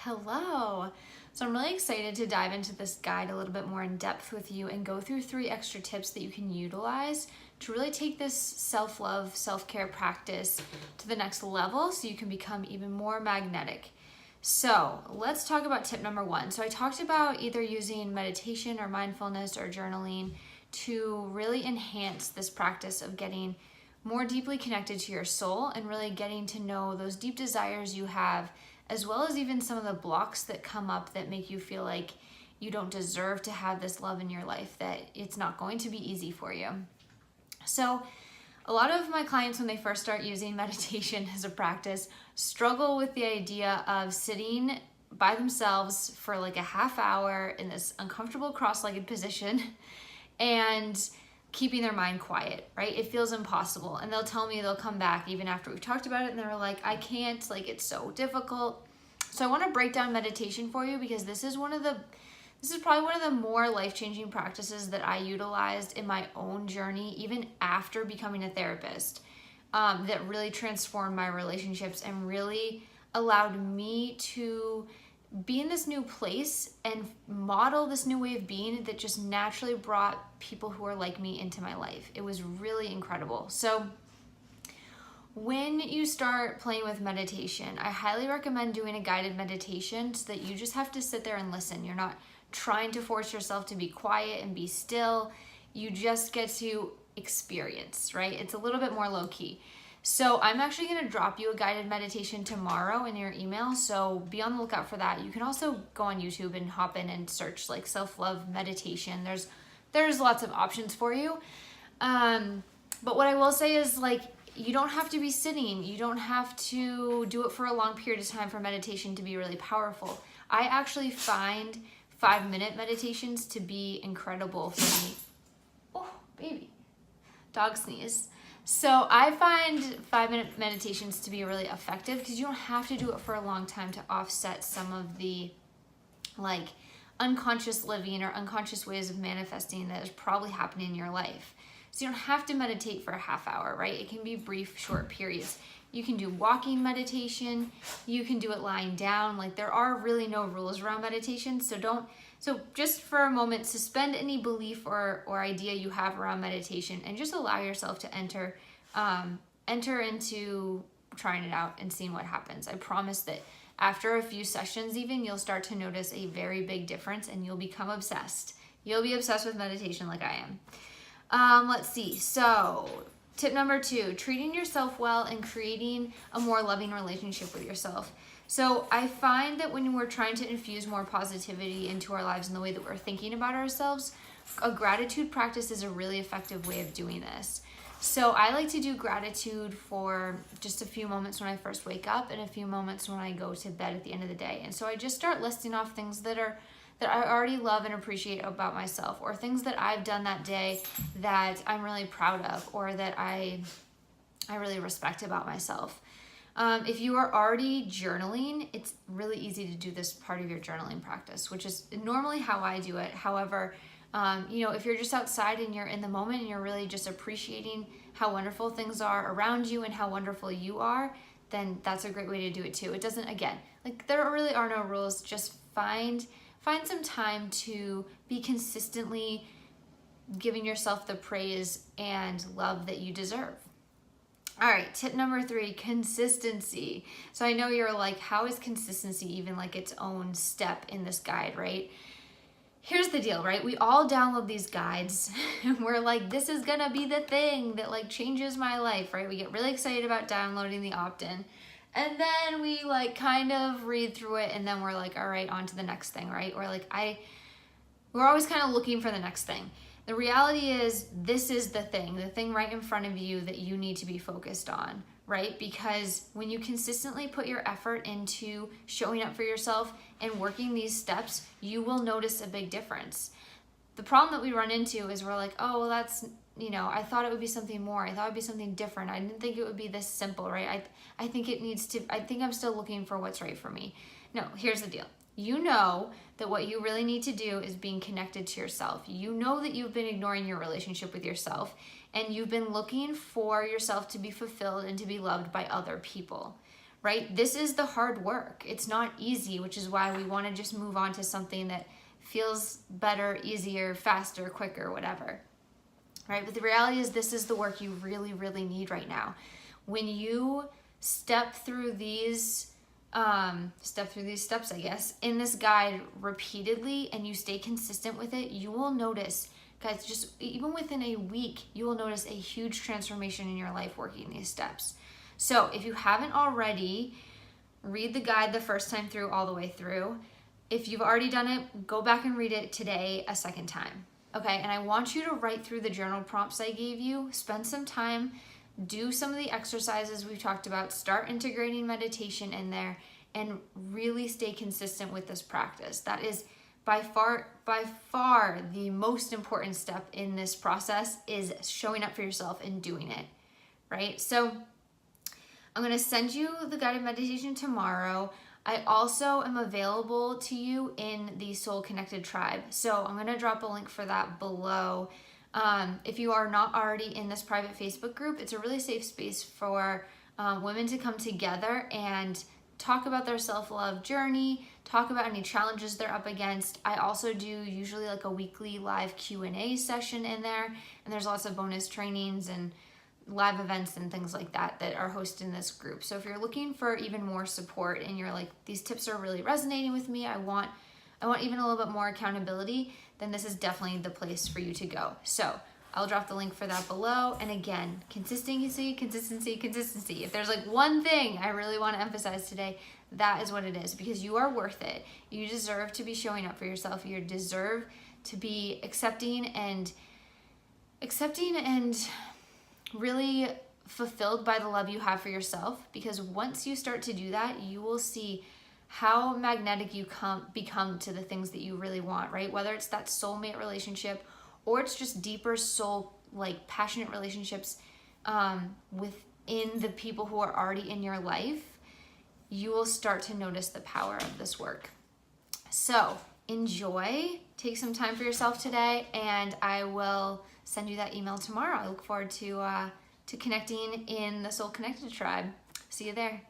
Hello. So I'm really excited to dive into this guide a little bit more in depth with you and go through 3 extra tips that you can utilize to really take this self-love, self-care practice to the next level so you can become even more magnetic. So let's talk about tip number 1. So I talked about either using meditation or mindfulness or journaling to really enhance this practice of getting more deeply connected to your soul and really getting to know those deep desires you have, as well as even some of the blocks that come up that make you feel like you don't deserve to have this love in your life, that it's not going to be easy for you. So a lot of my clients, when they first start using meditation as a practice, struggle with the idea of sitting by themselves for like a half hour in this uncomfortable cross-legged position and keeping their mind quiet, right? It feels impossible. And they'll tell me they'll come back even after we've talked about it and they're like, I can't, like it's so difficult. So I want to break down meditation for you because this is probably one of the more life-changing practices that I utilized in my own journey, even after becoming a therapist, that really transformed my relationships and really allowed me to be in this new place and model this new way of being that just naturally brought people who are like me into my life. It was really incredible. So when you start playing with meditation, I highly recommend doing a guided meditation so that you just have to sit there and listen. You're not trying to force yourself to be quiet and be still. You just get to experience, right? It's a little bit more low key. So I'm actually going to drop you a guided meditation tomorrow in your email, so be on the lookout for that. You can also go on YouTube and hop in and search like self-love meditation. There's lots of options for you. But what I will say is, like, you don't have to be sitting. You don't have to do it for a long period of time for meditation to be really powerful. I actually find 5-minute meditations to be incredible for me. Oh, baby. Dog sneeze. So I find 5-minute meditations to be really effective because you don't have to do it for a long time to offset some of the like unconscious living or unconscious ways of manifesting that is probably happening in your life. So you don't have to meditate for a half hour, right? It can be brief, short periods. You can do walking meditation. You can do it lying down. Like, there are really no rules around meditation. So just for a moment, suspend any belief or idea you have around meditation and just allow yourself to enter into trying it out and seeing what happens. I promise that after a few sessions even, you'll start to notice a very big difference and you'll become obsessed. You'll be obsessed with meditation like I am. Let's see. So tip number 2, treating yourself well and creating a more loving relationship with yourself. So I find that when we're trying to infuse more positivity into our lives in the way that we're thinking about ourselves, a gratitude practice is a really effective way of doing this. So I like to do gratitude for just a few moments when I first wake up and a few moments when I go to bed at the end of the day. And so I just start listing off things that I already love and appreciate about myself, or things that I've done that day that I'm really proud of, or that I really respect about myself. If you are already journaling, it's really easy to do this part of your journaling practice, which is normally how I do it. However, if you're just outside and you're in the moment and you're really just appreciating how wonderful things are around you and how wonderful you are, then that's a great way to do it too. It doesn't, again, like, there really are no rules. Just find some time to be consistently giving yourself the praise and love that you deserve. All right, tip number 3, consistency. So I know you're like, how is consistency even like its own step in this guide, right? Here's the deal, right? We all download these guides and we're like, this is gonna be the thing that like changes my life, right? We get really excited about downloading the opt-in. And then we like kind of read through it and then we're like, all right, on to the next thing, right? Or like we're always kind of looking for the next thing. The reality is, this is the thing right in front of you that you need to be focused on, right? Because when you consistently put your effort into showing up for yourself and working these steps, you will notice a big difference. The problem that we run into is we're like, oh, well, that's, I thought it would be something more. I thought it would be something different. I didn't think it would be this simple, right? I think I'm still looking for what's right for me. No, here's the deal. You know that what you really need to do is being connected to yourself. You know that you've been ignoring your relationship with yourself and you've been looking for yourself to be fulfilled and to be loved by other people, right? This is the hard work. It's not easy, which is why we want to just move on to something that feels better, easier, faster, quicker, whatever, right? But the reality is this is the work you really, really need right now. When you step through these steps, I guess, in this guide repeatedly and you stay consistent with it, you will notice, guys, just even within a week, you will notice a huge transformation in your life working these steps. So if you haven't already, read the guide the first time through, all the way through. If you've already done it, go back and read it today a second time. Okay, and I want you to write through the journal prompts I gave you, spend some time, do some of the exercises we've talked about, start integrating meditation in there, and really stay consistent with this practice. That is by far the most important step in this process, is showing up for yourself and doing it, right? So I'm gonna send you the guided meditation tomorrow. I also am available to you in the Soul Connected Tribe. So I'm gonna drop a link for that below. If you are not already in this private Facebook group, it's a really safe space for women to come together and talk about their self-love journey, talk about any challenges they're up against. I also do usually like a weekly live Q&A session in there, and there's lots of bonus trainings and live events and things like that that are hosted in this group. So if you're looking for even more support and you're like, these tips are really resonating with me, I want even a little bit more accountability, then this is definitely the place for you to go. So I'll drop the link for that below. And again, consistency. If there's like one thing I really want to emphasize today, that is what it is, because you are worth it. You deserve to be showing up for yourself. You deserve to be accepting and really fulfilled by the love you have for yourself, because once you start to do that, you will see how magnetic you become to the things that you really want, right? Whether it's that soulmate relationship or it's just deeper soul, like passionate relationships within the people who are already in your life, you will start to notice the power of this work. So enjoy, take some time for yourself today, and I will send you that email tomorrow. I look forward to connecting in the Soul Connected Tribe. See you there.